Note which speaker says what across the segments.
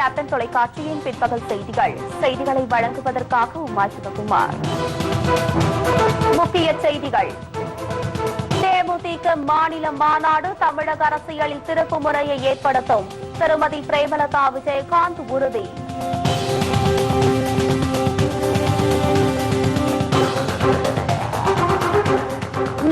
Speaker 1: Captain தொலைக்காட்சியின் பிற்பகல் செய்திகளை வழங்குவதற்காக உமா சிவகுமார். முக்கிய செய்திகள். தேமுதிக மாநில மாநாடு தமிழக அரசியலில் திருப்பு முறையை ஏற்படுத்தும். திருமதி பிரேமலதா விஜயகாந்த் உறுதி.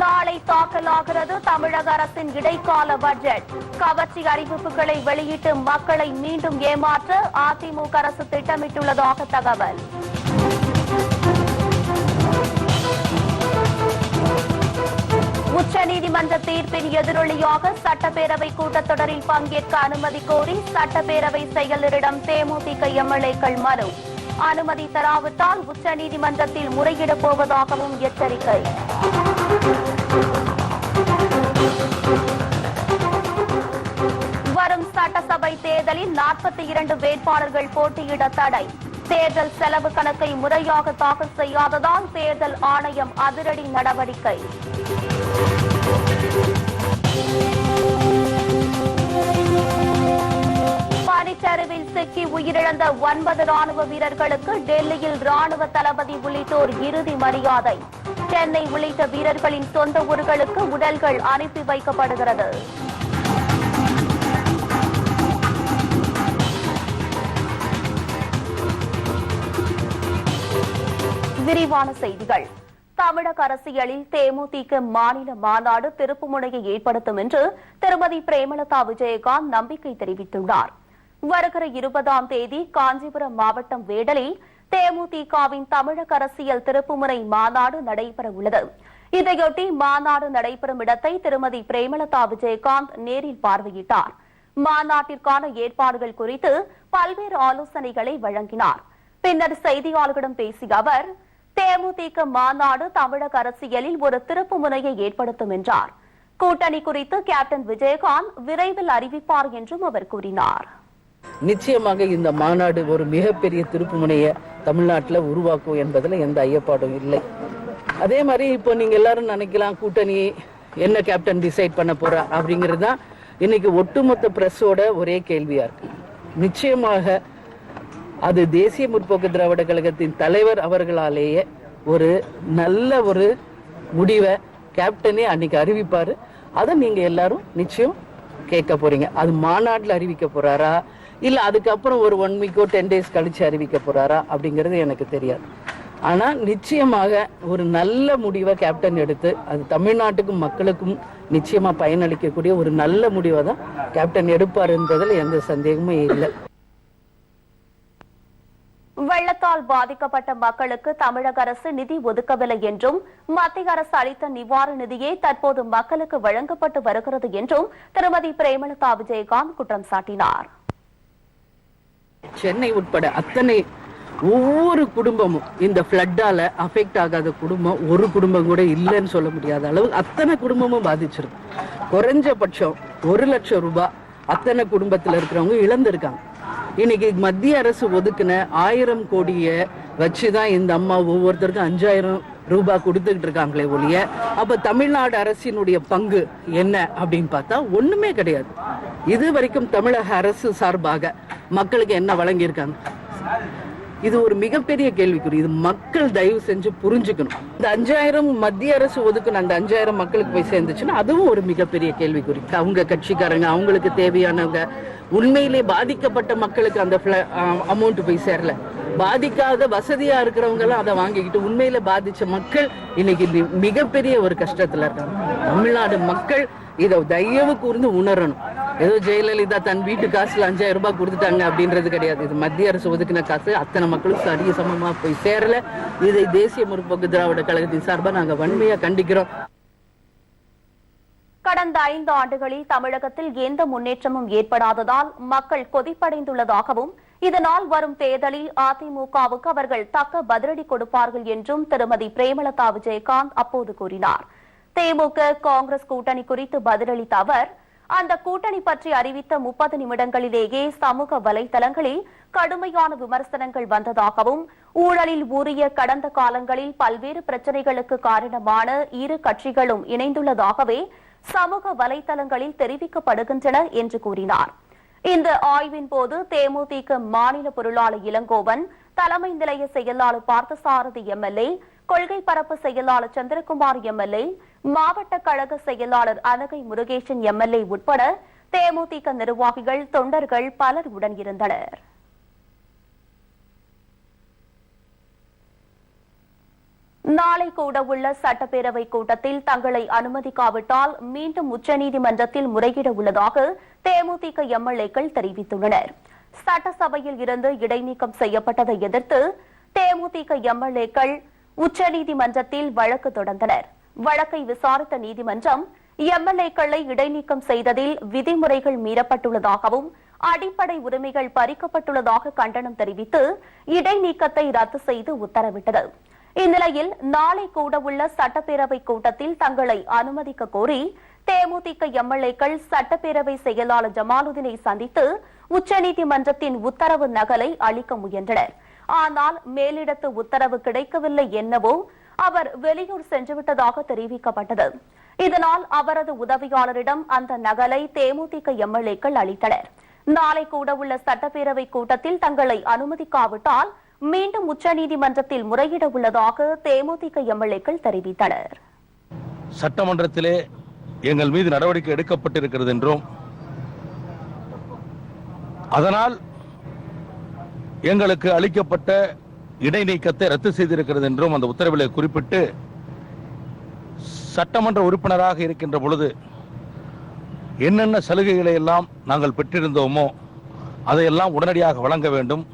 Speaker 1: நாளை தாக்கலாகிறது தமிழக அரசின் இடைக்கால பட்ஜெட். கவர்ச்சி அறிவிப்புகளை வெளியிட்டு மக்களை மீண்டும் ஏமாற்ற அதிமுக அரசு திட்டமிட்டுள்ளதாக தகவல். உச்சநீதிமன்ற தீர்ப்பின் எதிரொலியாக சட்டப்பேரவை கூட்டத்தொடரில் பங்கேற்க அனுமதி கோரி சட்டப்பேரவை செயலரிடம் தேமுதிக எம்எல்ஏக்கள் மனு. அனுமதி தராவிட்டால் உச்சநீதிமன்றத்தில் முறையிடப் போவதாகவும் எச்சரிக்கை. வரும் சட்டசபை தேர்தலில் 42 வேட்பாளர்கள் போட்டியிட தடை. தேர்தல் செலவு கணக்கை முறையாக தாக்கல் செய்யாததால் தேர்தல் ஆணையம் அதிரடி நடவடிக்கை. பனிச்சரிவில் சிக்கி உயிரிழந்த 9 ராணுவ வீரர்களுக்கு டெல்லியில் ராணுவ தளபதி உள்ளிட்டோர் இறுதி மரியாதை. சென்னை உள்ளிட்ட வீரர்களின் சொந்த ஊர்களுக்கு உடல்கள் அனுப்பி வைக்கப்படுகிறது. விரிவான செய்திகள். தமிழக அரசியலில் தேமுதிக மாநில மாநாடு திருப்புமுனையை ஏற்படுத்தும் என்று திருமதி பிரேமலதா விஜயகாந்த் நம்பிக்கை தெரிவித்துள்ளார். வருகிற 20ஆம் தேதி காஞ்சிபுரம் மாவட்டம் வேடலில் தேமுதிகவின் தமிழக அரசியல் திருப்புமுனை மாநாடு நடைபெற உள்ளது. இதையொட்டி மாநாடு நடைபெறும் இடத்தை திருமதி பிரேமலதா விஜயகாந்த் நேரில் பார்வையிட்டார். மாநாட்டிற்கான ஏற்பாடுகள் குறித்து பல்வேறு ஆலோசனைகளை வழங்கினார். பின்னர் செய்தியாளர்களிடம் பேசிய அவர், தேமுதிக மாநாடு தமிழக அரசியலில் ஒரு திருப்பு முனையை ஏற்படுத்தும் என்றார். கூட்டணி குறித்து கேப்டன் விஜயகாந்த் விரைவில் அறிவிப்பார் என்றும் அவர் கூறினார்.
Speaker 2: நிச்சயமாக இந்த மாநாடு ஒரு மிகப்பெரிய திருப்பு முனையை தமிழ்நாட்டில் உருவாக்கும் என்பதில் எந்த ஐயப்பாடும் இல்லை. அதே மாதிரி இப்போ நீங்க எல்லாரும் நினைக்கலாம், கூட்டணி என்ன கேப்டன் டிசைட் பண்ண போறா அப்படிங்கிறது தான் இன்னைக்கு ஒட்டுமொத்த பிரஸோட ஒரே கேள்வியா இருக்கு. நிச்சயமாக அது தேசிய முற்போக்கு திராவிட கழகத்தின் தலைவர் அவர்களாலேயே ஒரு நல்ல ஒரு முடிவை கேப்டனே அன்னைக்கு அறிவிப்பாரு. அதை நீங்க எல்லாரும் நிச்சயம் கேட்க போறீங்க. அது மாநாட்டில் அறிவிக்க போறாரா இல்ல அதுக்கப்புறம் ஒரு 1 வீக்கோ 10 டேஸ் கழிச்சு அறிவிக்க போறாரா அப்படிங்கிறது எனக்கு தெரியாது. ஆனா நிச்சயமாக ஒரு நல்ல முடிவை கேப்டன் எடுத்து அது தமிழ்நாட்டுக்கும் மக்களுக்கும் நிச்சயமா பயனளிக்கக்கூடிய ஒரு நல்ல முடிவை தான் கேப்டன் எடுப்பார் என்பதில் எந்த சந்தேகமும் இல்லை.
Speaker 1: வெள்ளத்தால் பாதிக்கப்பட்ட மக்களுக்கு தமிழக அரசு நிதி ஒதுக்கவில்லை என்றும் மத்திய அரசு அளித்த நிவாரண நிதியே தற்போது மக்களுக்கு வழங்கப்பட்டு வருகிறது என்றும் திருமதி பிரேமலதா விஜயகாந்த் குற்றம் சாட்டினார்.
Speaker 2: சென்னை உட்பட அத்தனை ஒவ்வொரு குடும்பமும் இந்த பிளட்டால அஃபெக்ட் ஆகாத குடும்பம் ஒரு குடும்பம் கூட இல்லைன்னு சொல்ல முடியாத அளவு அத்தனை குடும்பமும் பாதிச்சிருக்கு. குறைஞ்சபட்சம் 1 லட்சம் ரூபாய் அத்தனை குடும்பத்தில் இருக்கிறவங்க இழந்திருக்காங்க. இன்னைக்கு மத்திய அரசு ஒதுக்குன 1000 கோடியை வச்சுதான் இந்த அம்மா ஒவ்வொருத்தருக்கும் 5000 ரூபாய் கொடுத்துக்கிட்டு இருக்காங்களே ஒழிய, அப்ப தமிழ்நாடு அரசினுடைய பங்கு என்ன அப்படின்னு பார்த்தா ஒண்ணுமே கிடையாது. இது வரைக்கும் தமிழக அரசு சார்பாக மக்களுக்கு என்ன வழங்கியிருக்காங்க? இது ஒரு மிகப்பெரிய கேள்விக்குறி. இது மக்கள் தயவு செஞ்சு புரிஞ்சுக்கணும். இந்த 5000 மத்திய அரசு ஒதுக்குன அந்த 5000 மக்களுக்கு போய் சேர்ந்துச்சுன்னா அதுவும் ஒரு மிகப்பெரிய கேள்விக்குறி. அவங்க கட்சிக்காரங்க அவங்களுக்கு தேவையானவங்க உண்மையிலே பாதிக்கப்பட்ட மக்களுக்கு அந்த அமௌண்ட் போய் சேரல. பாதிக்காத வசதியா இருக்கிறவங்க எல்லாம் அதை வாங்கிக்கிட்டு உண்மையில பாதிச்ச மக்கள் இன்னைக்கு மிகப்பெரிய ஒரு கஷ்டத்துல இருக்காங்க. தமிழ்நாடு மக்கள் இதை தயவு கூர்ந்து உணரணும். ஏதோ ஜெயலலிதா தன் வீட்டு காசுல 5000 ரூபாய் கொடுத்துட்டாங்க அப்படின்றது கிடையாது. இது மத்திய அரசு ஒதுக்கின காசு அத்தனை மக்களுக்கு சரியா சமமா போய் சேரல. இதை தேசிய முற்போக்கு திராவிட கழகத்தின் சார்பா நாங்க வன்மையா கண்டிக்கிறோம்.
Speaker 1: கடந்த 5 ஆண்டுகளில் தமிழகத்தில் எந்த முன்னேற்றமும் ஏற்படாததால் மக்கள் கொதிப்படைந்துள்ளதாகவும் இதனால் வரும் தேர்தலில் அதிமுகவுக்கு அவர்கள் தக்க பதிலடி கொடுப்பார்கள் என்றும் திருமதி பிரேமலதா விஜயகாந்த் அப்போது கூறினார். திமுக காங்கிரஸ் கூட்டணி குறித்து பதிலளித்த அவர், அந்த கூட்டணி பற்றி அறிவித்த 30 நிமிடங்களிலேயே சமூக வலைதளங்களில் கடுமையான விமர்சனங்கள் வந்ததாகவும் ஊழலில் ஊறிய கடந்த காலங்களில் பல்வேறு பிரச்சனைகளுக்கு காரணமான இரு கட்சிகளும் இணைந்துள்ளதாகவே சமூக வலைதளங்களில் தெரிவிக்கப்படுகின்றன என்று கூறினார். இந்த ஆய்வின் போது தேமுதிக மாநில பொருளாளர் இளங்கோவன், தலைமை நிலைய செயலாளர் பார்த்தசாரதி எம்எல்ஏ, கொள்கை பரப்பு செயலாளர் சந்திரகுமார் எம்எல்ஏ, மாவட்ட கழக செயலாளர் அனகை முருகேசன் எம்எல்ஏ உட்பட தேமுதிக நிர்வாகிகள், தொண்டர்கள் பலர் உடன் இருந்தனர். நாளை கூட உள்ள சட்டப்பேரவை கூட்டத்தில் தங்களை அனுமதிக்காவிட்டால் மீண்டும் உச்சநீதிமன்றத்தில் முறையிட உள்ளதாக தேமுதிக எம்எல்ஏக்கள் தெரிவித்துள்ளனர். சட்டசபையில் இருந்து இடைநீக்கம் செய்யப்பட்டதை எதிர்த்து தேமுதிக எம்எல்ஏக்கள் உச்சநீதிமன்றத்தில் வழக்கு தொடர்ந்தனர். வழக்கை விசாரித்த நீதிமன்றம் எம்எல்ஏக்களை இடைநீக்கம் செய்ததில் விதிமுறைகள் மீறப்பட்டுள்ளதாகவும் அடிப்படை உரிமைகள் பறிக்கப்பட்டுள்ளதாக கண்டனம் தெரிவித்து இடைநீக்கத்தை ரத்து செய்து உத்தரவிட்டது. இந்நிலையில் நாளை கூட உள்ள சட்டப்பேரவை கூட்டத்தில் தங்களை அனுமதிக்க கோரி தேமுதிக எம்எல்ஏக்கள் சட்டப்பேரவை செயலாளர் ஜமாலுதீனை சந்தித்து உச்சநீதிமன்றத்தின் உத்தரவு நகலை அளிக்க முயன்றனர். ஆனால் மேலிடத்து உத்தரவு கிடைக்கவில்லை என்னவோ அவர் வெளியூர் சென்றுவிட்டதாக தெரிவிக்கப்பட்டது. இதனால் அவரது உதவியாளரிடம் அந்த நகலை தேமுதிக எம்எல்ஏக்கள் அளித்தனர். நாளை கூட உள்ள சட்டப்பேரவை கூட்டத்தில் தங்களை அனுமதிக்காவிட்டால் மீண்டும் உச்சநீதிமன்றத்தில் முறையிட உள்ளதாக தேமுதிக எம்எல்ஏக்கள் தெரிவித்தனர்.
Speaker 3: சட்டமன்றத்திலே எங்கள் மீது நடவடிக்கை எடுக்கப்பட்டிருக்கிறது என்றும் அதனால் எங்களுக்கு அளிக்கப்பட்ட இடைநீக்கத்தை ரத்து செய்திருக்கிறது என்றும் அந்த உத்தரவிலே குறிப்பிட்டு சட்டமன்ற உறுப்பினராக இருக்கின்ற பொழுது என்னென்ன சலுகைகளை எல்லாம் நாங்கள் பெற்றிருந்தோமோ அதையெல்லாம் உடனடியாக வழங்க வேண்டும்.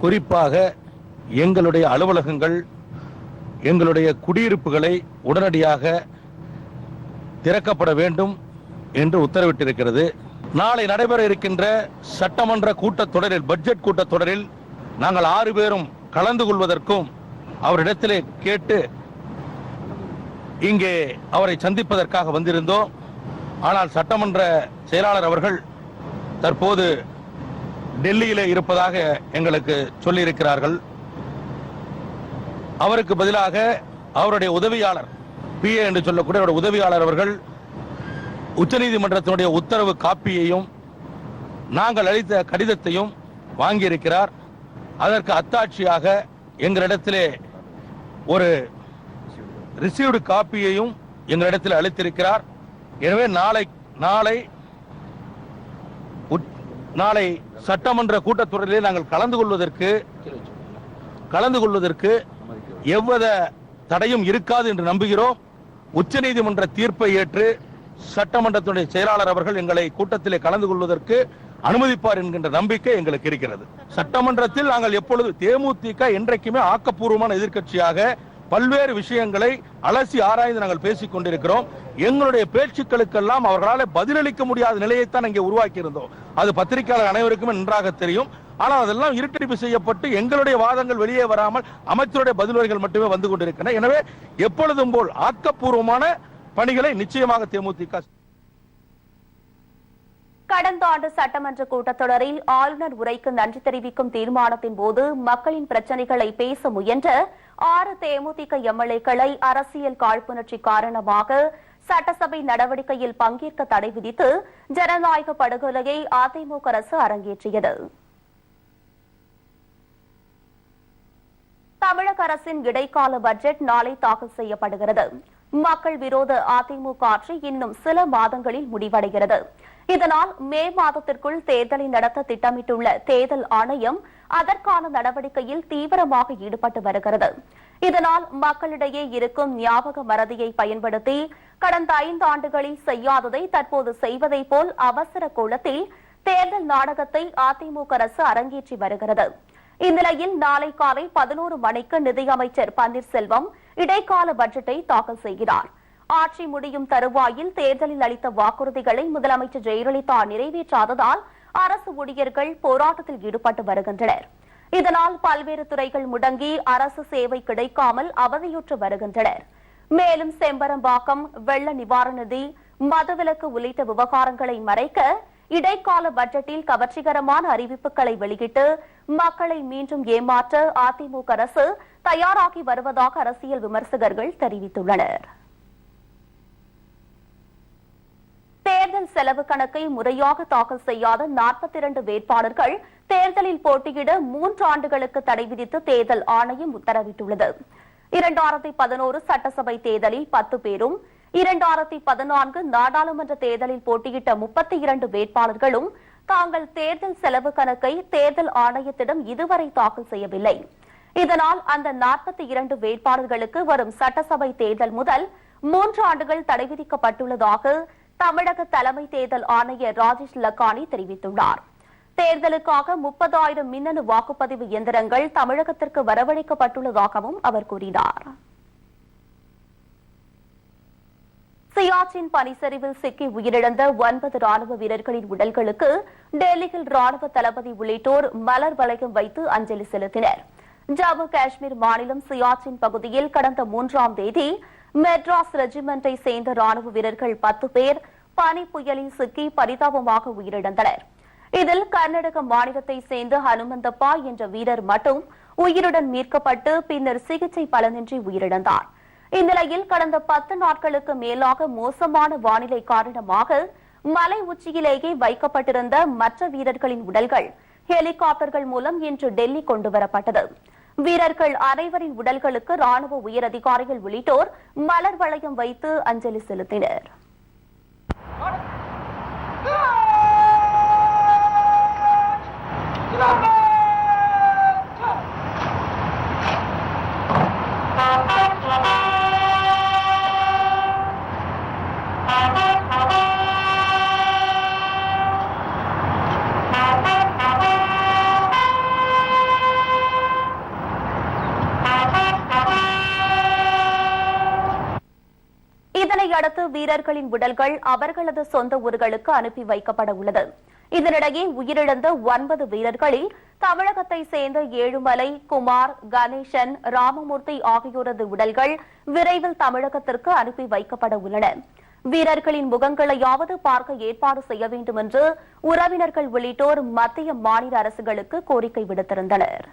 Speaker 3: குறிப்பாக எங்களுடைய அலுவலகங்கள், எங்களுடைய குடியிருப்புகளை உடனடியாக திறக்கப்பட வேண்டும் என்று உத்தரவிட்டிருக்கிறது. நாளை நடைபெற இருக்கின்ற சட்டமன்ற கூட்டத்தொடரில், பட்ஜெட் கூட்டத்தொடரில் நாங்கள் 6 பேரும் கலந்து கொள்வதற்கும் அவரிடத்திலே கேட்டு இங்கே அவரை சந்திப்பதற்காக வந்திருந்தோம். ஆனால் சட்டமன்ற செயலாளர் அவர்கள் தற்போது டெல்லியிலே இருப்பதாக எங்களுக்கு சொல்லியிருக்கிறார்கள். அவருக்கு பதிலாக அவருடைய உதவியாளர், PA என்று சொல்லக்கூடிய அவருடைய உதவியாளர் அவர்கள் உச்சநீதிமன்றத்தினுடைய உத்தரவு காப்பியையும் நாங்கள் அளித்த கடிதத்தையும் வாங்கியிருக்கிறார். அதற்கு அத்தாட்சியாக எங்களிடத்திலே ஒரு ரிசீவ்டு காப்பியையும் எங்களிடத்தில் அளித்திருக்கிறார். எனவே நாளை சட்டமன்ற கூட்டத்தொடரிலே நாங்கள் கலந்து கொள்வதற்கு எவ்வித தடையும் இருக்காது என்று நம்புகிறோம். உச்சநீதிமன்ற தீர்ப்பை ஏற்று சட்டமன்றத்தினுடைய செயலாளர் அவர்கள் எங்களை கூட்டத்திலே கலந்து கொள்வதற்கு அனுமதிப்பார் என்கின்ற நம்பிக்கை எங்களுக்கு இருக்கிறது. சட்டமன்றத்தில் நாங்கள் எப்பொழுது தேமுதிக என்றைக்குமே ஆக்கப்பூர்வமான எதிர்க்கட்சியாக பல்வேறு விஷயங்களை அலசி ஆராய்ந்து நாங்கள் பேசிக் கொண்டிருக்கிறோம். எங்களுடைய பேச்சுக்களுக்கெல்லாம் அவர்களால் பதிலளிக்க முடியாத நிலையைத்தான் இங்கே உருவாக்கி இருந்தோம். அது பத்திரிகையாளர் அனைவருக்குமே நன்றாக தெரியும். ஆனால் அதெல்லாம் இருட்டடிப்பு செய்யப்பட்டு எங்களுடைய வாதங்கள் வெளியே வராமல் அமைச்சருடைய பதிலுரைகள் மட்டுமே வந்து கொண்டிருக்கின்றன. எனவே எப்பொழுதும் போல் ஆக்கப்பூர்வமான பணிகளை நிச்சயமாக தேமுதிக.
Speaker 1: கடந்த ஆண்டு சட்டமன்ற கூட்டத்தொடரில் ஆளுநர் உரைக்கு நன்றி தெரிவிக்கும் தீர்மானத்தின் போது மக்களின் பிரச்சினைகளை பேச முயன்ற 6 தேமுதிக எம்எல்ஏக்களை அரசியல் காழ்ப்புணர்ச்சி காரணமாக சட்டசபை நடவடிக்கையில் பங்கேற்க தடை விதித்து ஜனநாயக படுகொலையை அதிமுக அரசு அரங்கேற்றியது. தமிழக அரசின் இடைக்கால பட்ஜெட் நாளை தாக்கல் செய்யப்படுகிறது. மக்கள் விரோத அதிமுக ஆட்சி இன்னும் சில மாதங்களில் முடிவடைகிறது. இதனால் மே மாதத்திற்குள் தேர்தலை நடத்த திட்டமிட்டுள்ள தேர்தல் ஆணையம் அதற்கான நடவடிக்கையில் தீவிரமாக ஈடுபட்டு வருகிறது. இதனால் மக்களிடையே இருக்கும் ஞாபக மறதியை பயன்படுத்தி கடந்த 5 ஆண்டுகளில் செய்யாததை தற்போது செய்வதை போல் அவசர கோலத்தில் தேர்தல் நாடகத்தை அதிமுக அரசு அரங்கேற்றி வருகிறது. இந்நிலையில் நாளை காலை 11 மணிக்கு நிதியமைச்சர் பன்னீர்செல்வம் இடைக்கால பட்ஜெட்டை தாக்கல் செய்கிறார். ஆட்சி முடியும் தருவாயில் தேர்தலில் அளித்த வாக்குறுதிகளை முதலமைச்சர் ஜெயலலிதா நிறைவேற்றாததால் அரசு ஊழியர்கள் போராட்டத்தில் ஈடுபட்டு வருகின்றனர். இதனால் பல்வேறு துறைகள் முடங்கி அரசு சேவை கிடைக்காமல் அவதியுற்று வருகின்றனர். மேலும் செம்பரம்பாக்கம், வெள்ள நிவாரண நிதி, மதுவிலக்கு உள்ளிட்ட விவகாரங்களை மறைக்க இடைக்கால பட்ஜெட்டில் கவர்ச்சிகரமான அறிவிப்புகளை வெளியிட்டு மக்களை மீண்டும் ஏமாற்ற அதிமுக அரசு தயாராகி வருவதாக அரசியல் விமர்சகர்கள் தெரிவித்துள்ளனர். தேர்தல் செலவு கணக்கை முறையாக தாக்கல் செய்யாத 42 வேட்பாளர்கள் தேர்தலில் போட்டியிட 3 ஆண்டுகளுக்கு தடை விதித்து தேர்தல் ஆணையம் உத்தரவிட்டுள்ளது. 2011 சட்டசபை தேர்தலில் 10 பேரும் 2014 நாடாளுமன்ற தேர்தலில் போட்டியிட்ட 32 வேட்பாளர்களும் தாங்கள் தேர்தல் செலவு கணக்கை தேர்தல் ஆணையத்திடம் இதுவரை தாக்கல் செய்யவில்லை. இதனால் அந்த 42 வேட்பாளர்களுக்கு வரும் சட்டசபை தேர்தல் முதல் 3 ஆண்டுகள் தடை விதிக்கப்பட்டுள்ளதாக தமிழக தலைமை தேர்தல் ஆணையர் ராஜேஷ் லக்கானி தெரிவித்துள்ளார். தேர்தலுக்காக 30,000 மின்னணு வாக்குப்பதிவு இயந்திரங்கள் தமிழகத்திற்கு வரவழைக்கப்பட்டுள்ளதாகவும் அவர் கூறினார். சியாச்சின் பனிச்சரிவில் சிக்கி உயிரிழந்த 9 ராணுவ வீரர்களின் உடல்களுக்கு டெல்லியில் ராணுவ தளபதி உள்ளிட்டோர் மலர் வளையம் வைத்து அஞ்சலி செலுத்தினர். ஜம்மு காஷ்மீர் மாநிலம் சியாச்சின் பகுதியில் கடந்த 3ஆம் தேதி மெட்ராஸ் ரெஜிமெண்டை சேர்ந்த ராணுவ வீரர்கள் 10 பேர் பனி புயலில் சிக்கி பரிதாபமாக உயிரிழந்தனர். இதில் கர்நாடக மாநிலத்தை சேர்ந்த ஹனுமந்தப்பா என்ற வீரர் மட்டும் உயிருடன் மீட்கப்பட்டு பின்னர் சிகிச்சை பலனின்றி உயிரிழந்தார். இந்நிலையில் கடந்த 10 நாட்களுக்கு மேலாக மோசமான வானிலை காரணமாக மலை உச்சியிலேயே வைக்கப்பட்டிருந்த மற்ற வீரர்களின் உடல்கள் ஹெலிகாப்டர்கள் மூலம் இன்று டெல்லி கொண்டுவரப்பட்டது. வீரர்கள் அனைவரின் உடல்களுக்கு ராணுவ உயரதிகாரிகள் உள்ளிட்டோர் மலர் வளையம் வைத்து அஞ்சலி செலுத்தினர். இதனையடுத்து வீரர்களின் உடல்கள் அவர்களது சொந்த ஊர்களுக்கு அனுப்பி வைக்கப்பட உள்ளது. இதனிடையே உயிரிழந்த 9 வீரர்களில் தமிழகத்தை சேர்ந்த ஏழுமலை, குமார், கணேசன், ராமமூர்த்தி ஆகியோரது உடல்கள் விரைவில் தமிழகத்திற்கு அனுப்பி வைக்கப்பட உள்ளன. வீரர்களின் முகங்களையாவது பார்க்க ஏற்பாடு செய்ய வேண்டும் என்று உறவினர்கள் உள்ளிட்டோர் மத்திய மாநில அரசுகளுக்கு கோரிக்கை விடுத்திருந்தனர்.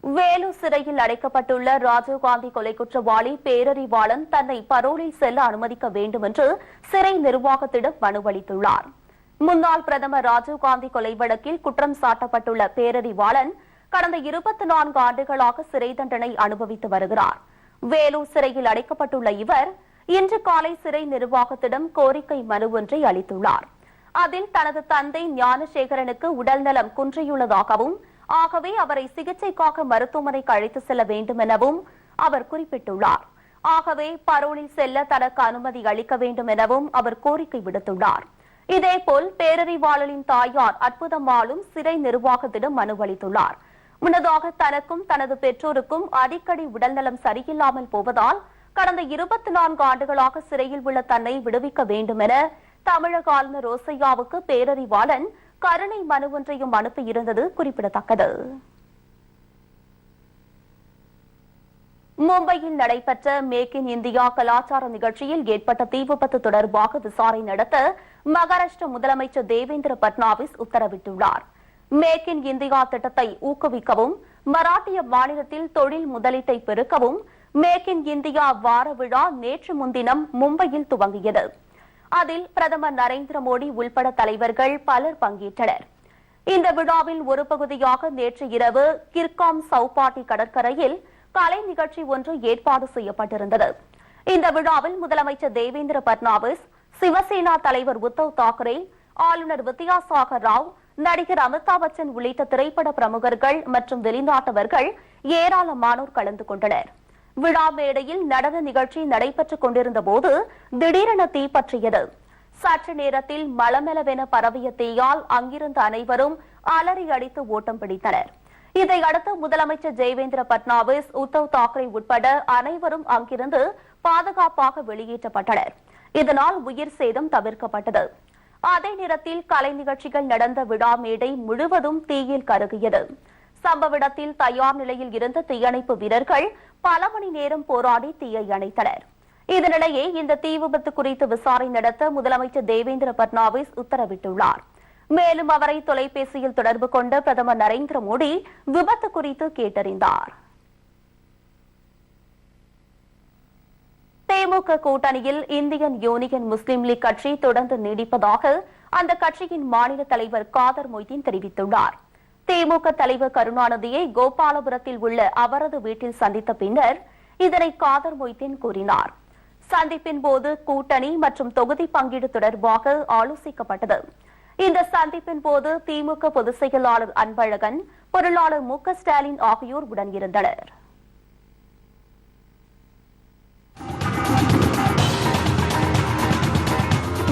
Speaker 1: வேலூர் சிறையில் அடைக்கப்பட்டுள்ள ராஜீவ்காந்தி கொலை குற்றவாளி பேரறிவாளன் தன்னை பரோலில் செல்ல அனுமதிக்க வேண்டும் என்று சிறை நிர்வாகத்திடம் மனு அளித்துள்ளார். முன்னாள் பிரதமர் ராஜீவ்காந்தி கொலை வழக்கில் குற்றம் சாட்டப்பட்டுள்ள பேரறிவாளன் கடந்த 24 ஆண்டுகளாக சிறை தண்டனை அனுபவித்து வருகிறார். வேலூர் சிறையில் அடைக்கப்பட்டுள்ள இவர் இன்று காலை சிறை நிர்வாகத்திடம் கோரிக்கை மனு ஒன்றை அளித்துள்ளார். அதில் தனது தந்தை ஞானசேகரனுக்கு உடல்நலம் குன்றியுள்ளதாகவும் ஆகவே அவரை சிகிச்சைக்காக மருத்துவமனைக்கு அழைத்து செல்ல வேண்டும் எனவும் அவர் குறிப்பிட்டுள்ளார். ஆகவே பரோலில் செல்ல தனக்கு அனுமதி அளிக்க வேண்டும் எனவும் அவர் கோரிக்கை விடுத்துள்ளார். இதேபோல் பேரறிவாளனின் தாயார் அற்புதம்மாளும் சிறை நிர்வாகத்திடம் மனு அளித்துள்ளார். முன்னதாக தனக்கும் தனது பெற்றோருக்கும் அடிக்கடி உடல்நலம் சரியில்லாமல் போவதால் கடந்த 24 ஆண்டுகளாக சிறையில் உள்ள தன்னை விடுவிக்க வேண்டும் என தமிழக ஆளுநர் ரோசையாவுக்கு பேரறிவாளன் கருணை மனு ஒன்றையும் அனுப்பியிருந்தது குறிப்பிடத்தக்கது. மும்பையில் நடைபெற்ற மேக் இன் இந்தியா கலாச்சார நிகழ்ச்சியில் ஏற்பட்ட தீ விபத்து தொடர்பாக விசாரணை நடத்த மகாராஷ்டிர முதலமைச்சர் தேவேந்திர பட்னாவிஸ் உத்தரவிட்டுள்ளார். மேக் இன் இந்தியா திட்டத்தை ஊக்குவிக்கவும் மராட்டிய மாநிலத்தில் தொழில் முதலீட்டை பெருக்கவும் மேக் இன் இந்தியா வார விழா நேற்று முன்தினம் மும்பையில் துவங்கியது. அதில் பிரதமர் நரேந்திர மோடி உள்பட தலைவர்கள் பலர் பங்கேற்றனர். இந்த விழாவில் ஒரு பகுதியாக நேற்று இரவு கிர்காம் சவுபாட்டி கடற்கரையில் கலை நிகழ்ச்சி ஒன்று ஏற்பாடு செய்யப்பட்டிருந்தது. இந்த விழாவில் முதலமைச்சர் தேவேந்திர பட்னாவிஸ், சிவசேனா தலைவர் உத்தவ் தாக்கரே, ஆளுநர் வித்யாசாகர் ராவ், நடிகர் அமிதாப் பச்சன் உள்ளிட்ட திரைப்பட பிரமுகர்கள் மற்றும் வெளிநாட்டவர்கள் ஏராளமானோர் கலந்து கொண்டனர். விழா மேடையில் நடன நிகழ்ச்சி நடைபெற்றுக் கொண்டிருந்த போது திடீரென தீ பற்றியது. சற்று நேரத்தில் மளமெளவென பரவிய தீயால் அங்கிருந்த அனைவரும் அலறி அடித்து ஓட்டம் பிடித்தனர். இதையடுத்து முதலமைச்சர் தேவேந்திர பட்னாவிஸ், உத்தவ் தாக்கரே உட்பட அனைவரும் அங்கிருந்து பாதுகாப்பாக வெளியேற்றப்பட்டனர். இதனால் உயிர் சேதம் தவிர்க்கப்பட்டது. அதே நேரத்தில் கலை நிகழ்ச்சிகள் நடந்த விழா மேடை முழுவதும் தீயில் கருகியது. சம்பவ இடத்தில் தயார் நிலையில் இருந்த தீயணைப்பு வீரர்கள் பல மணி நேரம் போராடி தீயை அணைத்தனர். இதனிடையே இந்த தீ விபத்து குறித்து விசாரணை நடத்த முதலமைச்சர் தேவேந்திர பட்னாவிஸ் உத்தரவிட்டுள்ளார். மேலும் அவரை தொலைபேசியில் தொடர்பு கொண்ட பிரதமர் நரேந்திர மோடி விபத்து குறித்து கேட்டறிந்தார். திமுக கூட்டணியில் இந்தியன் யூனியன் முஸ்லீம் லீக் கட்சி தொடர்ந்து நீடிப்பதாக அந்த கட்சியின் மாநில தலைவர் காதர் மொய்தீன் தெரிவித்துள்ளார். திமுக தலைவர் கருணாநிதியை கோபாலபுரத்தில் உள்ள அவரது வீட்டில் சந்தித்த பின்னர் இதனை காதர் மொய்தீன் கூறினார். சந்திப்பின் போது கூட்டணி மற்றும் தொகுதி பங்கீடு தொடர்பாக ஆலோசிக்கப்பட்டது. இந்த சந்திப்பின் போது திமுக பொதுச் செயலாளர் அன்பழகன், பொருளாளர் மு க ஸ்டாலின் ஆகியோர் உடன் இருந்தனர்.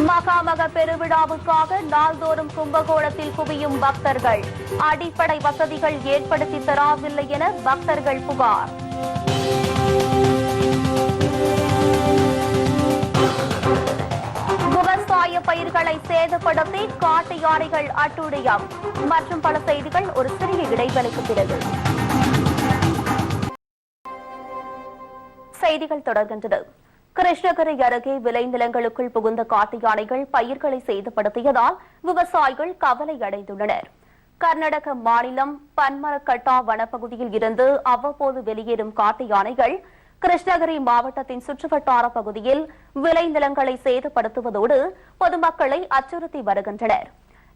Speaker 1: மகாமக பெருவிழாவுக்காக நாள்தோறும் கும்பகோணத்தில் குவியும் பக்தர்கள். அடிப்படை வசதிகள் ஏற்படுத்தி தரவில்லை என பக்தர்கள் புகார். விவசாய பயிர்களை சேதப்படுத்தி காட்டு யானைகள் அட்டுழியம் மற்றும் பல செய்திகள் ஒரு சிறிய இடைவெளிக்கு பிறகு. செய்திகள் தொடர்கின்றது. கிருஷ்ணகிரி அருகே விளைநிலங்களுக்குள் புகுந்த காட்டு யானைகள் பயிர்களை சேதப்படுத்தியதால் விவசாயிகள் கவலை அடைந்துள்ளனர். கர்நாடக மாநிலம் பன்மரக்கட்டா வனப்பகுதியில் இருந்து அவ்வப்போது வெளியேறும் காட்டு யானைகள் கிருஷ்ணகிரி மாவட்டத்தின் சுற்றுவட்டார பகுதியில் விளைநிலங்களை சேதப்படுத்துவதோடு பொதுமக்களை அச்சுறுத்தி வருகின்றனர்.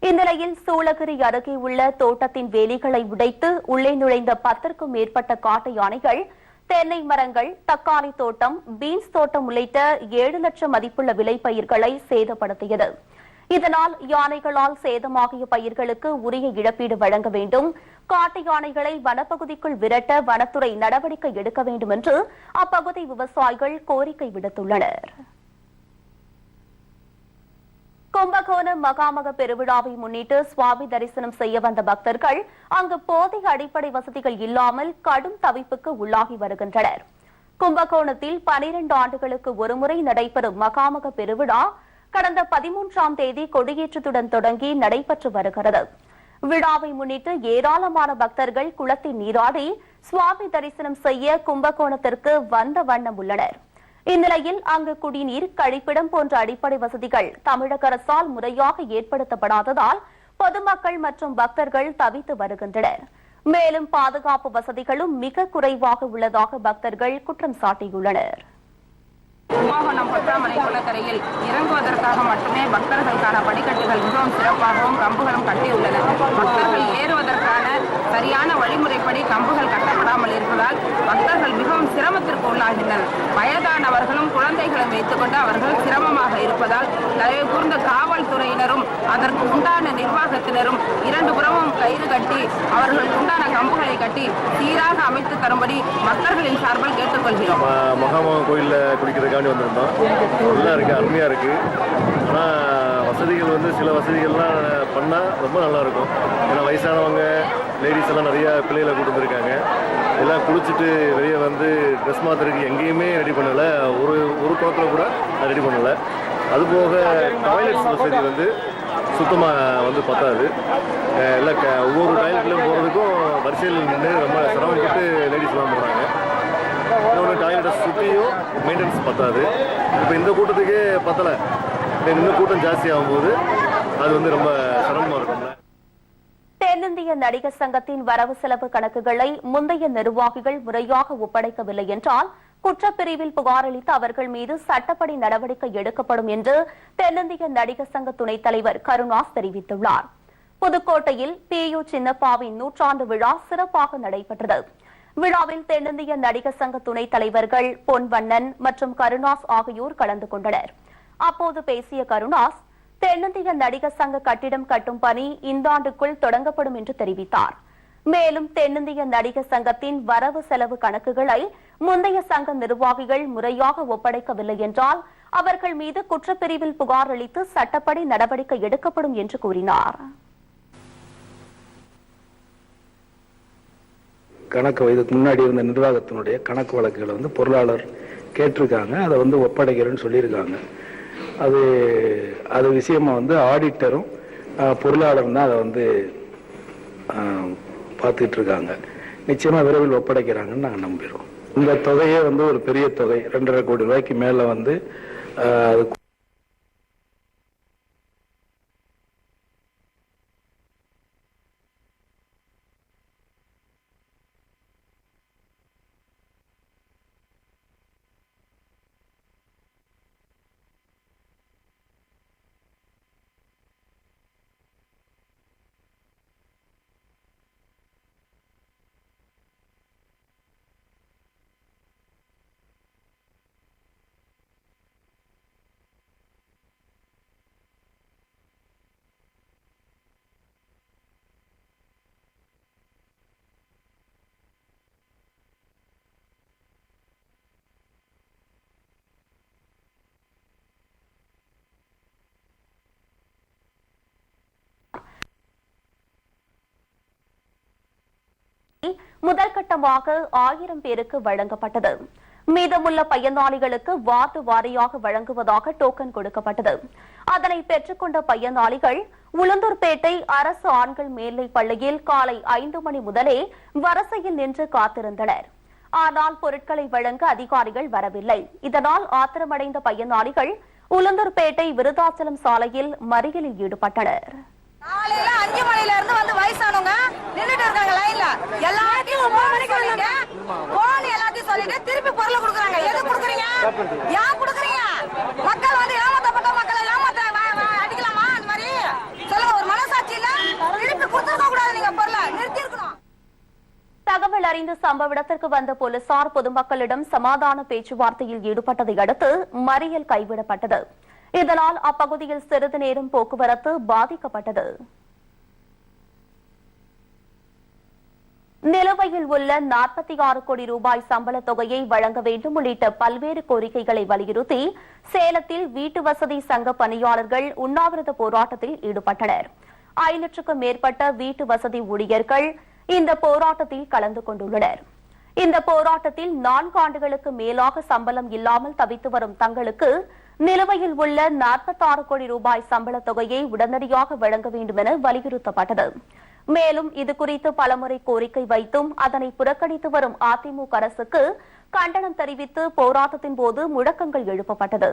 Speaker 1: இந்நிலையில் சூளகிரி அருகே உள்ள தோட்டத்தின் வேலிகளை உடைத்து உள்ளே நுழைந்த 10க்கும் மேற்பட்ட காட்டு யானைகள் தென்னை மரங்கள், தக்காளி தோட்டம், பீன்ஸ் தோட்டம் உள்ளிட்ட 7 லட்சம் மதிப்புள்ள விளைபயிர்களை சேதப்படுத்தியது. இதனால் யானைகளால் சேதமாகிய பயிர்களுக்கு உரிய இழப்பீடு வழங்க வேண்டும், காட்டு யானைகளை வனப்பகுதிக்குள் விரட்ட வனத்துறை நடவடிக்கை எடுக்க வேண்டும் என்று அப்பகுதி விவசாயிகள் கோரிக்கை விடுத்துள்ளனர். கும்பகோணம் மகாமக பெருவிழாவை முன்னிட்டு சுவாமி தரிசனம் செய்ய வந்த பக்தர்கள் அங்கு போதிய அடிப்படை வசதிகள் இல்லாமல் கடும் தவிப்புக்கு உள்ளாகி வருகின்றனர். கும்பகோணத்தில் 12 ஆண்டுகளுக்கு ஒருமுறை நடைபெறும் மகாமக பெருவிழா கடந்த 13ஆம் தேதி கொடியேற்றத்துடன் தொடங்கி நடைபெற்று வருகிறது. விழாவை முன்னிட்டு ஏராளமான பக்தர்கள் குளத்தில் நீராடி சுவாமி தரிசனம் செய்ய கும்பகோணத்திற்கு வந்த வண்ணம் உள்ளனர். இந்நிலையில் அங்கு குடிநீர், கழிப்பிடம் போன்ற அடிப்படை வசதிகள் தமிழக அரசால் முறையாக ஏற்படுத்தப்படாததால் பொதுமக்கள் மற்றும் பக்தர்கள் தவித்து வருகின்றனர். மேலும் பாதுகாப்பு வசதிகளும் மிக குறைவாக உள்ளதாக பக்தர்கள் குற்றம் சாட்டியுள்ளனர்.
Speaker 4: கும்பகோணம் பொற்றாமலை குளக்கரையில் இறங்குவதற்காக மட்டுமே பக்தர்களுக்கான படிக்கட்டுகள் மிகவும் சிறப்பாகவும் கம்புகளும் கட்டியுள்ளன. பக்தர்கள் ஏறுவதற்கான சரியான வழிமுறைப்படி கம்புகள் கட்டப்படாமல் இருப்பதால் பக்தர்கள் மிகவும் சிரமத்திற்கு உள்ளாகின்றனர். வயதானவர்களும் குழந்தைகளும் வைத்துக் கொண்டு அவர்கள் சிரமமாக இருப்பதால் தயவு கூர்ந்த காவல்துறையினரும் அதற்கு உண்டான நிர்வாகத்தினரும் 2 புறமும் கயிறு கட்டி அவர்களுக்கு உண்டான கம்புகளை கட்டி சீராக அமைத்து தரும்படி பக்தர்களின் சார்பில் கேட்டுக்கொள்கிறோம்.
Speaker 5: மகாமக கோயிலில் குடிக்கிறதுக்காண்டி வந்திருந்தோம். நல்லா இருக்கு, அருமையாக இருக்கு. ஆனால் வசதிகள் வந்து சில வசதிகள்லாம் பண்ணால் ரொம்ப நல்லா இருக்கும். ஏன்னா வயசானவங்க, லேடிஸ் எல்லாம் நிறைய பிள்ளைகளை கூட்டு வந்திருக்காங்க. எல்லாம் குளிச்சுட்டு வெளியே வந்து ட்ரெஸ் மாற்றுறதுக்கு எங்கேயுமே ரெடி பண்ணலை. ஒரு குளத்தில் கூட ரெடி பண்ணலை. அதுபோக டாய்லெட்ஸ் வசதி வந்து சுத்தமாக வந்து பத்தாது. எல்லாம் ஒவ்வொரு டாய்லெட்லையும் போகிறதுக்கும் வரிசையில் நின்று ரொம்ப சிரமப்பட்டு லேடிஸ்லாம் போகிறாங்க. இன்னொன்று டாய்லெட்டை சுற்றியும் மெயின்டெனன்ஸ் பத்தாது. இப்போ இந்த கூட்டத்துக்கே பத்தலை. இன்னும் கூட்டம் ஜாஸ்தி ஆகும்போது அது வந்து ரொம்ப சிரமமாக இருக்கும்ல.
Speaker 1: தென்னிந்திய நடிகர் சங்கத்தின் வரவு செலவு கணக்குகளை முந்தைய நிர்வாகிகள் முறையாக ஒப்படைக்கவில்லை என்றால் குற்றப்பிரிவில் புகார் அளித்து அவர்கள் மீது சட்டப்படி நடவடிக்கை எடுக்கப்படும் என்று தென்னிந்திய நடிகர் சங்க துணைத் தலைவர் கருணாஸ் தெரிவித்துள்ளார். புதுக்கோட்டையில் PU சின்னப்பாவின் 100ஆண்டு விழா சிறப்பாக நடைபெற்றது. விழாவில் தென்னிந்திய நடிகர் சங்க துணைத் தலைவர்கள் பொன்வண்ணன் மற்றும் கருணாஸ் ஆகியோர் கலந்து கொண்டனர். அப்போது பேசிய கருணாஸ், தென்னிந்திய நடிகர் சங்க கட்டிடம் கட்டும் பணி இந்த ஆண்டுக்குள் தொடங்கப்படும் என்று தெரிவித்தார். மேலும் தென்னிந்திய நடிகர் சங்கத்தின் வரவு செலவு கணக்குகளை முந்தைய சங்க நிர்வாகிகள் முறையாக ஒப்படைக்கவில்லை என்றால் அவர்கள் மீது குற்றப்பிரிவில் புகார் அளித்து சட்டப்படி நடவடிக்கை எடுக்கப்படும் என்று கூறினார்.
Speaker 6: கணக்கு இதுக்கு முன்னாடி இருந்த நிர்வாகத்தினுடைய கணக்கு வழக்குகளை வந்து பொருளாளர் கேட்டிருக்காங்க. அதை வந்து ஒப்படைக்கிறேன்னு சொல்லியிருக்காங்க. அது விஷயமா வந்து ஆடிட்டரும் பொருளாளரும் தான் அதை வந்து பார்த்துட்டு இருக்காங்க. நிச்சயமா விரைவில் ஒப்படைக்கிறாங்கன்னு நாங்கள் நம்புகிறோம். இந்த தொகையே வந்து ஒரு பெரிய தொகை, 2.5 கோடி ரூபாய்க்கு மேல வந்து அது
Speaker 1: முதல் கட்டமாக 1000 பேருக்கு வழங்கப்பட்டது. மீதமுள்ள பயனாளிகளுக்கு வார்டு வாரியாக வழங்குவதாக டோக்கன் கொடுக்கப்பட்டது. அதனை பெற்றுக்கொண்ட பயனாளிகள் உளுந்தூர்பேட்டை அரசு ஆண்கள் மேல்நிலைப் பள்ளியில் காலை 5 மணி முதலே வரிசையில் நின்று காத்திருந்தனர். ஆனால் பொருட்களை வழங்க அதிகாரிகள் வரவில்லை. இதனால் ஆத்திரமடைந்த பயனாளிகள் உளுந்தூர்பேட்டை விருதாச்சலம் சாலையில் மறியலில் ஈடுபட்டனர்.
Speaker 7: காலையில 5 மணில இருந்து வந்து வயசானவங்க நின்னுட்டு இருக்காங்க லைன்ல. எல்லாத்தையும் 9 மணிக்கு சொல்லிட்டு போன் எல்லாத்தையும் சொல்லிட்டு திருப்பி பொருள் கொடுக்குறாங்க. எது கொடுக்குறீங்க? யார் கொடுக்குறீங்க? மக்கள் வந்து ஏமாத்தப்பட்ட மக்களை அடிக்கலாமா? அந்த மாதிரி சொல்லுங்க. ஒரு மனசாட்சி இல்ல. திருப்பி கொடுத்துருக்க கூடாது. நீங்க பொருளை நிறுத்தி இருக்கணும்.
Speaker 1: தகவல் அறிந்து சம்பவ இடத்திற்கு வந்த போலீசார் பொதுமக்களிடம் சமாதான பேச்சுவார்த்தையில் ஈடுபட்டதை அடுத்து மறியல் கைவிடப்பட்டது. இதனால் அப்பகுதியில் சிறிது நேரம் போக்குவரத்து பாதிக்கப்பட்டது. நிலுவையில் உள்ள 46 கோடி ரூபாய் சம்பள தொகையை வழங்க வேண்டும் உள்ளிட்ட பல்வேறு கோரிக்கைகளை வலியுறுத்தி சேலத்தில் வீட்டு வசதி சங்க பணியாளர்கள் உண்ணாவிரத போராட்டத்தில் ஈடுபட்டனர். 500க்கும் மேற்பட்ட வீட்டு வசதி ஊழியர்கள் இந்த போராட்டத்தில் கலந்து கொண்டுள்ளனர். இந்த போராட்டத்தில் 4 ஆண்டுகளுக்கு மேலாக சம்பளம் இல்லாமல் தவித்து வரும் தங்களுக்கு நிலுவையில் உள்ள 46 கோடி ரூபாய் சம்பள தொகையை உடனடியாக வழங்க வேண்டும் என வலியுறுத்தப்பட்டது. மேலும் இதுகுறித்து பலமுறை கோரிக்கை வைத்தும் அதனை புறக்கணித்து வரும் அதிமுக அரசுக்கு கண்டனம் தெரிவித்து போராட்டத்தின் போது முழக்கங்கள் எழுப்பப்பட்டது.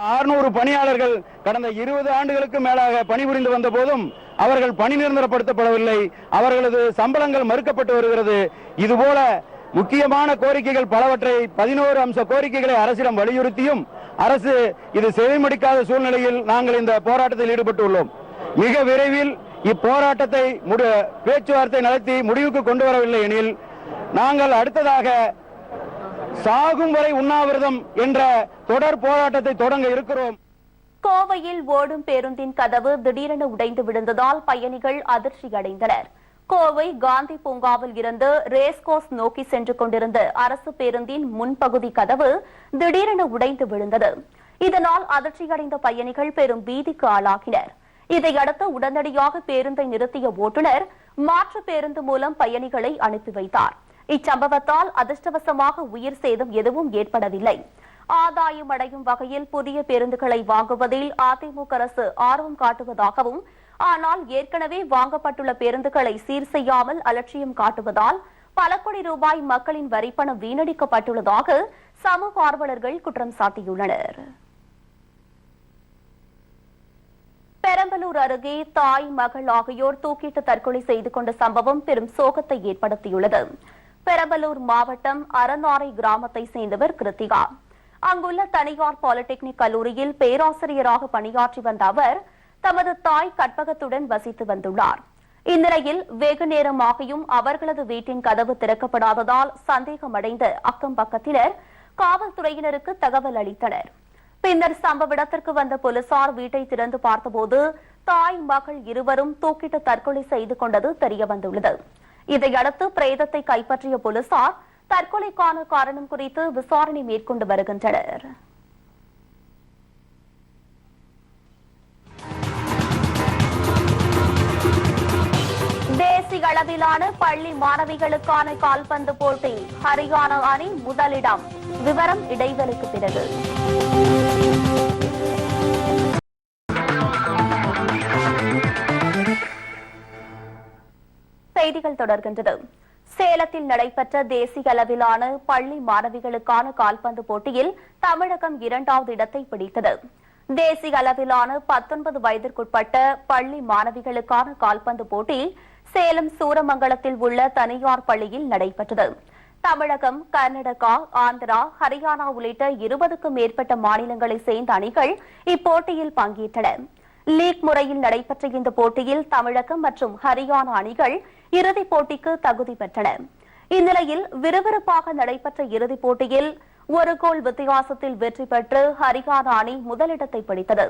Speaker 8: 600 பணியாளர்கள் கடந்த 20 ஆண்டுகளுக்கு மேலாக பணிபுரிந்து வந்த போதும் அவர்கள் பணி நிரந்தரப்படுத்தப்படவில்லை. அவர்களது சம்பளங்கள் மறுக்கப்பட்டு வருகிறது. இதுபோல முக்கியமான கோரிக்கைகள் பலவற்றை 11 அம்ச கோரிக்கைகளை அரசிடம் வலியுறுத்தியும் அரசு இது செவிமடிக்காத சூழ்நிலையில் நாங்கள் இந்த போராட்டத்தில் ஈடுபட்டுள்ளோம். மிக விரைவில் இப்போராட்டத்தை பேச்சுவார்த்தை நடத்தி முடிவுக்கு கொண்டு வரவில்லை எனில் நாங்கள் அடுத்ததாக சாகும் வரை உண்ணாவிரதம் என்ற தொடர் போராட்டத்தை தொடங்க இருக்கிறோம்.
Speaker 1: கோவையில் ஓடும் பேருந்தின் கதவு திடீரென உடைந்து விழுந்ததால் பயணிகள் அதிர்ச்சி அடைந்தனர். கோவை காந்தி பூங்காவில் இருந்து ரேஸ்கோர்ஸ் நோக்கி சென்று கொண்டிருந்த அரசு பேருந்தின் முன்பகுதி கதவு திடீரென உடைந்து விழுந்தது. இதனால் அதிர்ச்சியடைந்த பயணிகள் பெரும் பீதிக்கு ஆளாகினர். இதையடுத்து உடனடியாக பேருந்தை நிறுத்திய ஓட்டுநர் மாற்று பேருந்து மூலம் பயணிகளை அனுப்பி வைத்தார். இச்சம்பவத்தால் அதிர்ஷ்டவசமாக உயிர் சேதம் எதுவும் ஏற்படவில்லை. ஆதாயம் அடையும் வகையில் புதிய பேருந்துகளை வாங்குவதில் அதிமுக அரசு ஆர்வம் காட்டுவதாகவும், ஆனால் ஏற்கனவே வாங்கப்பட்டுள்ள பேருந்துகளை சீர் செய்யாமல் அலட்சியம் காட்டுவதால் பல கோடி ரூபாய் மக்களின் வரிப்பணம் வீணடிக்கப்பட்டுள்ளதாக சமூக ஆர்வலர்கள் குற்றம் சாட்டியுள்ளனர். பெரம்பலூர் அருகே தாய் மகள் ஆகியோர் தூக்கிட்டு தற்கொலை செய்து கொண்ட சம்பவம் பெரும் சோகத்தை ஏற்படுத்தியுள்ளது. பெரம்பலூர் மாவட்டம் அரநாரை கிராமத்தை சேர்ந்தவர் கிருத்திகா. அங்குள்ள தனியார் பாலிடெக்னிக் கல்லூரியில் பேராசிரியராக பணியாற்றி வந்த அவர் தமது தாய் கற்பகத்துடன் வசித்து வந்துள்ளார். இந்நிலையில் வெகு நேரமாகியும் அவர்களது வீட்டின் கதவு திறக்கப்படாததால் சந்தேகமடைந்த அக்கம் பக்கத்தினர் காவல்துறையினருக்கு தகவல் அளித்தனர். பின்னர் சம்பவ இடத்திற்கு வந்த போலீசார் வீட்டை திறந்து பார்த்தபோது தாய் மகள் இருவரும் தூக்கிட்டு தற்கொலை செய்து கொண்டது தெரியவந்துள்ளது. இதையடுத்து பிரேதத்தை கைப்பற்றிய போலீசார் தற்கொலைக்கான காரணம் குறித்து விசாரணை மேற்கொண்டு வருகின்றனர். தேசிய அளவிலான பள்ளி மாணவிகளுக்கான கால்பந்து போட்டி ஹரியானா அணி முதலிடம். விவரம் இடைவெளிக்கு பிறகு. செய்திகள் தொடர்கின்றது. சேலத்தில் நடைபெற்ற தேசிய அளவிலான பள்ளி மாணவிகளுக்கான கால்பந்து போட்டியில் தமிழகம் 2வது இடத்தை பிடித்தது. தேசிய அளவிலான 19 வயதிற்குட்பட்ட பள்ளி மாணவிகளுக்கான கால்பந்து போட்டி சேலம் சூரமங்கலத்தில் உள்ள தனியார் பள்ளியில் நடைபெற்றது. தமிழகம், கர்நாடகா, ஆந்திரா, ஹரியானா உள்ளிட்ட 20க்கும் மேற்பட்ட மாநிலங்களை சேர்ந்த அணிகள் இப்போட்டியில் பங்கேற்றன. லீக் முறையில் நடைபெற்ற இந்த போட்டியில் தமிழகம் மற்றும் ஹரியானா அணிகள் இறுதிப் போட்டிக்கு தகுதி பெற்றன. இந்நிலையில் விறுவிறுப்பாக நடைபெற்ற இறுதிப் போட்டியில் 1 கோல் வித்தியாசத்தில் வெற்றி பெற்று ஹரியானா அணி முதலிடத்தை பிடித்தது.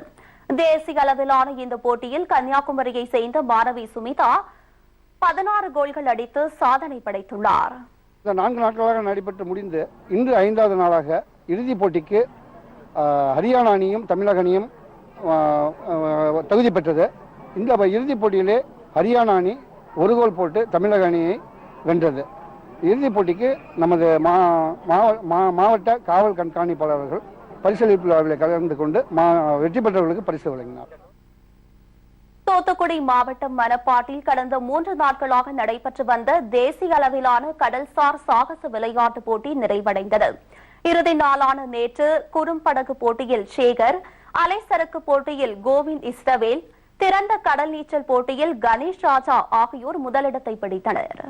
Speaker 1: தேசிய அளவிலான இந்த போட்டியில் கன்னியாகுமரியை சேர்ந்த மாணவி சுமிதா 16 கோல்கள் அடித்து சாதனை படைத்துள்ளார்.
Speaker 9: இந்த 4 நாட்களாக நடைபெற்று முடிந்து இன்று 5வது நாளாக இறுதிப் போட்டிக்கு ஹரியானா அணியும் தமிழக அணியும் தகுதி பெற்றது. இந்த இறுதிப் போட்டியிலே ஹரியானா அணி 1 கோல் போட்டு தமிழக அணியை வென்றது. இறுதிப் போட்டிக்கு நமது மாவட்ட காவல் கண்காணிப்பாளர்கள் பரிசளிப்பு விழாவில் கலந்து கொண்டு வெற்றி பெற்றவர்களுக்கு பரிசு வழங்கினார்.
Speaker 1: தூத்துக்குடி மாவட்டம் மணப்பாட்டில் கடந்த 3 நாட்களாக நடைபெற்று வந்த தேசிய அளவிலான கடல்சார் சாகச விளையாட்டு போட்டி நிறைவடைந்தது. இறுதி நாளான நேற்று குறும்படகு போட்டியில் சேகர், அலைசரக்கு போட்டியில் கோவிந்த் இஸ்ரவேல், திறந்த கடல் நீச்சல் போட்டியில் கணேஷ் ராஜா ஆகியோர் முதலிடத்தை பிடித்தனர்.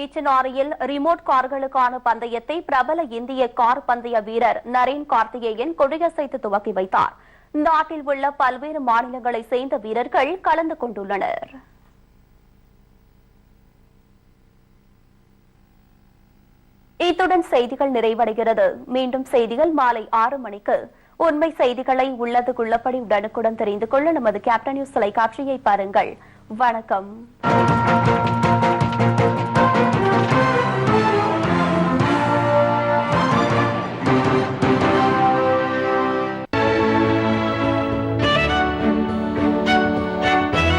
Speaker 1: ஈச்சனாரியில் ரிமோட் கார்களுக்கான பந்தயத்தை பிரபல இந்திய கார் பந்தய வீரர் நரேன் கார்த்திகேயன் கொடியசைத்து துவக்கி வைத்தார். நாட்டில் உள்ள பல்வேறு மாநிலங்களை சேர்ந்த வீரர்கள் கலந்து கொண்டுள்ளனர். இத்துடன் செய்திகள் நிறைவடைகிறது. மீண்டும் செய்திகள் மாலை 6 மணிக்கு. உண்மை செய்திகளை உள்ளதுக்குள்ளபடி உடனுக்குடன் தெரிந்து கொள்ள நமது கேப்டன் நியூஸ் தொலைக்காட்சியை பாருங்கள். வணக்கம்.